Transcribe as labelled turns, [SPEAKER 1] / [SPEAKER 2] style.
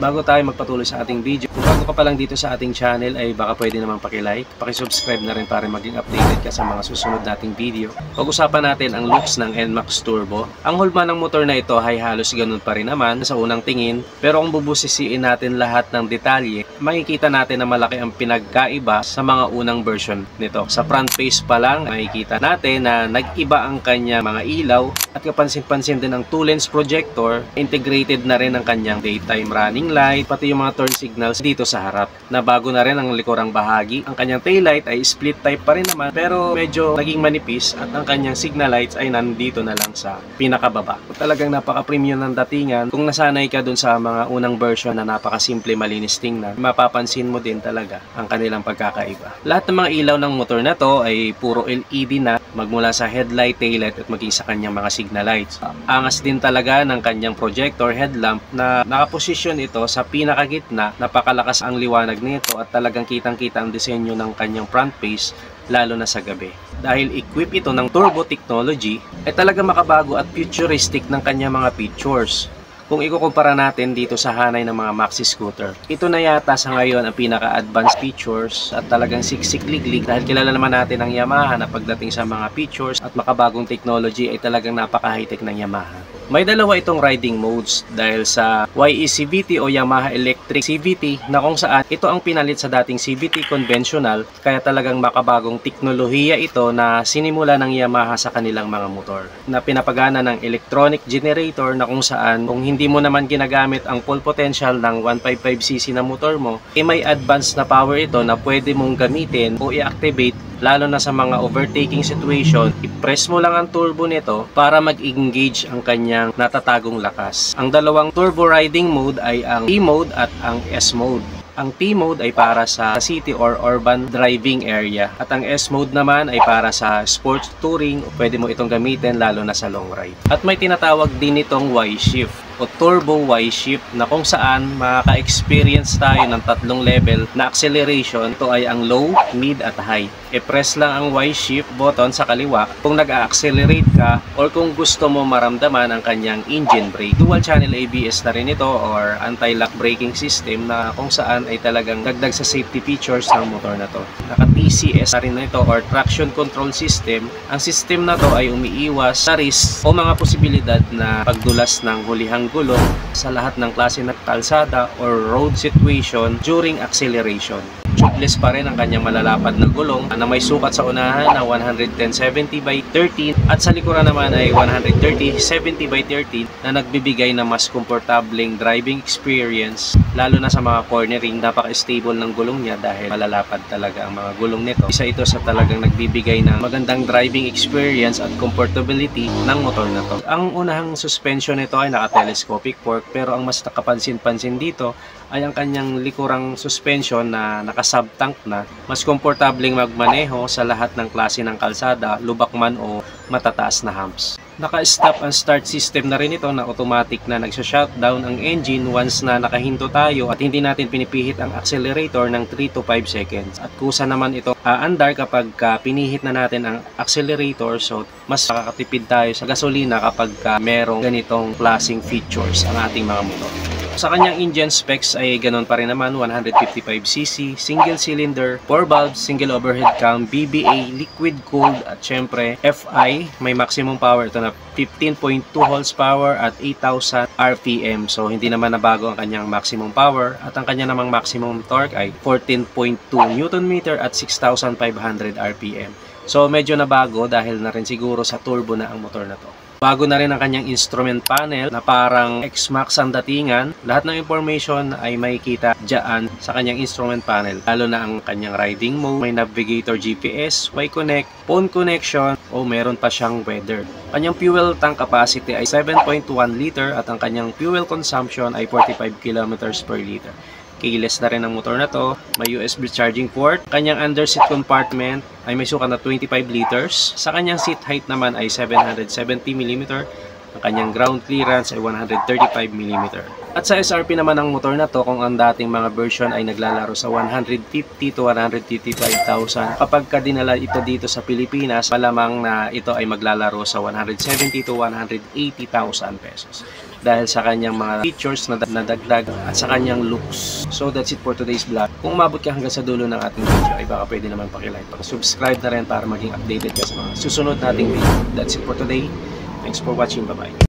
[SPEAKER 1] Bago tayo magpatuloy sa ating video, kung bago ka pa lang dito sa ating channel ay baka pwede namang paki-like, paki-subscribe na rin para maging updated ka sa mga susunod nating video. Pag-usapan natin ang looks ng NMAX Turbo. Ang hulma ng motor na ito ay halos ganun pa rin naman sa unang tingin, pero kung bubusisiin natin lahat ng detalye, makikita natin na malaki ang pinagkaiba sa mga unang version nito. Sa front face pa lang, makikita natin na nag-iba ang kanya mga ilaw at kapansin-pansin din ang 2-lens projector. Integrated na rin ang kanyang daytime running light, pati yung mga turn signals dito sa harap. Nabago na rin ang likurang bahagi. Ang kanyang taillight ay split type pa rin naman, pero medyo naging manipis at ang kanyang signal lights ay nandito na lang sa pinakababa. Talagang napaka-premium ng datingan. Kung nasanay ka dun sa mga unang version na napaka-simple malinis tingnan, mapapansin mo din talaga ang kanilang pagkakaiba. Lahat ng mga ilaw ng motor na to ay puro LED na, magmula sa headlight, taillight at maging sa kanyang mga signal lights. Angas din talaga ng kanyang projector headlamp na nakaposisyon ito sa pinakagitna. Napakalakas ang liwanag nito at talagang kitang-kita ang disenyo ng kanyang front face, lalo na sa gabi. Dahil equip ito ng turbo technology, ay talagang makabago at futuristic ng kanyang mga features. Kung ikukumpara natin dito sa hanay ng mga maxi scooter, ito na yata sa ngayon ang pinaka-advanced features at talagang siksik-liglig, dahil kilala naman natin ang Yamaha na pagdating sa mga features at makabagong technology ay talagang napaka-high-tech ng Yamaha. May dalawa itong riding modes dahil sa YE CVT o Yamaha Electric CVT, na kung saan ito ang pinalit sa dating CVT conventional, kaya talagang makabagong teknolohiya ito na sinimula ng Yamaha sa kanilang mga motor, na pinapagana ng electronic generator, na kung saan kung hindi mo naman ginagamit ang full potential ng 155cc na motor mo, may advanced na power ito na pwede mong gamitin o i-activate, lalo na sa mga overtaking situation. I-press mo lang ang turbo nito para mag-engage ang kanyang natatagong lakas. Ang dalawang turbo riding mode ay ang T mode at ang S mode. Ang T mode ay para sa city or urban driving area at ang S mode naman ay para sa sports touring. Pwede mo itong gamitin lalo na sa long ride. At may tinatawag din itong Y-shift o turbo Y-shift, na kung saan makaka-experience tayo ng tatlong level na acceleration. Ito ay ang low, mid at high. I-press lang ang Y-shift button sa kaliwa kung nag-accelerate ka or kung gusto mo maramdaman ang kanyang engine brake. Dual channel ABS na rin ito or anti-lock braking system, na kung saan ay talagang dagdag sa safety features ng motor na to. Naka-TCS na rin ito or traction control system. Ang system na to ay umiiwas sa risk o mga posibilidad na pagdulas ng hulihang gulong sa lahat ng klase ng kalsada or road situation during acceleration. Tubeless pa rin ang kanyang malalapad na gulong na may sukat sa unahan na 110/70/13 at sa likuran naman ay 130/70/13, na nagbibigay ng mas komportableng driving experience, lalo na sa mga cornering. Napaka-stable ng gulong niya dahil malalapad talaga ang mga gulong nito. Isa ito sa talagang nagbibigay ng magandang driving experience at comfortability ng motor na to. Ang unahang suspension nito ay naka-telescopic fork, pero ang mas nakapansin-pansin dito ay ang kanyang likurang suspension na naka-subtank na. Mas komportableng magmaneho sa lahat ng klase ng kalsada, lubak man o matataas na humps. Naka-stop and start system na rin ito, na automatic na nagsha-shutdown ang engine once na nakahinto tayo at hindi natin pinipihit ang accelerator ng 3 to 5 seconds. At kusa naman ito aandar kapag pinihit na natin ang accelerator, so mas makakatipid tayo sa gasolina kapag merong ganitong klaseng features ang ating mga motor. Sa kanyang engine specs ay ganoon pa rin naman, 155cc, single cylinder, 4 valves, single overhead cam, BBA, liquid cooled at syempre FI. May maximum power ito na 15.2 horsepower at 8,000 RPM. So hindi naman nabago ang kanyang maximum power, at ang kanya namang maximum torque ay 14.2 Nm at 6,500 RPM. So medyo nabago dahil na rin siguro sa turbo na ang motor na to. Bago na rin ang kanyang instrument panel na parang X-Max ang datingan. Lahat ng information ay makikita dyan sa kanyang instrument panel, lalo na ang kanyang riding mode. May navigator, GPS, Y-Connect, phone connection, o meron pa siyang weather. Kanyang fuel tank capacity ay 7.1 liter at ang kanyang fuel consumption ay 45 kilometers per liter. Keyless na rin ang motor na to. May USB charging port. Kanyang under seat compartment ay may sukat na 25 liters. Sa kanyang seat height naman ay 770 mm. Ang kanyang ground clearance ay 135 mm. At sa SRP naman ng motor na to, kung ang dating mga version ay naglalaro sa 150 to 155,000, kapag ka dinala ito dito sa Pilipinas, malamang na ito ay maglalaro sa 170 to 180,000 pesos. Dahil sa kanyang mga features na nadagdag at sa kanyang looks. So that's it for today's vlog. Kung umabot ka hanggang sa dulo ng ating video, ay baka pwede naman pakilike. Subscribe na rin para maging updated ka sa mga susunod nating video. That's it for today. Thanks for watching. Bye-bye.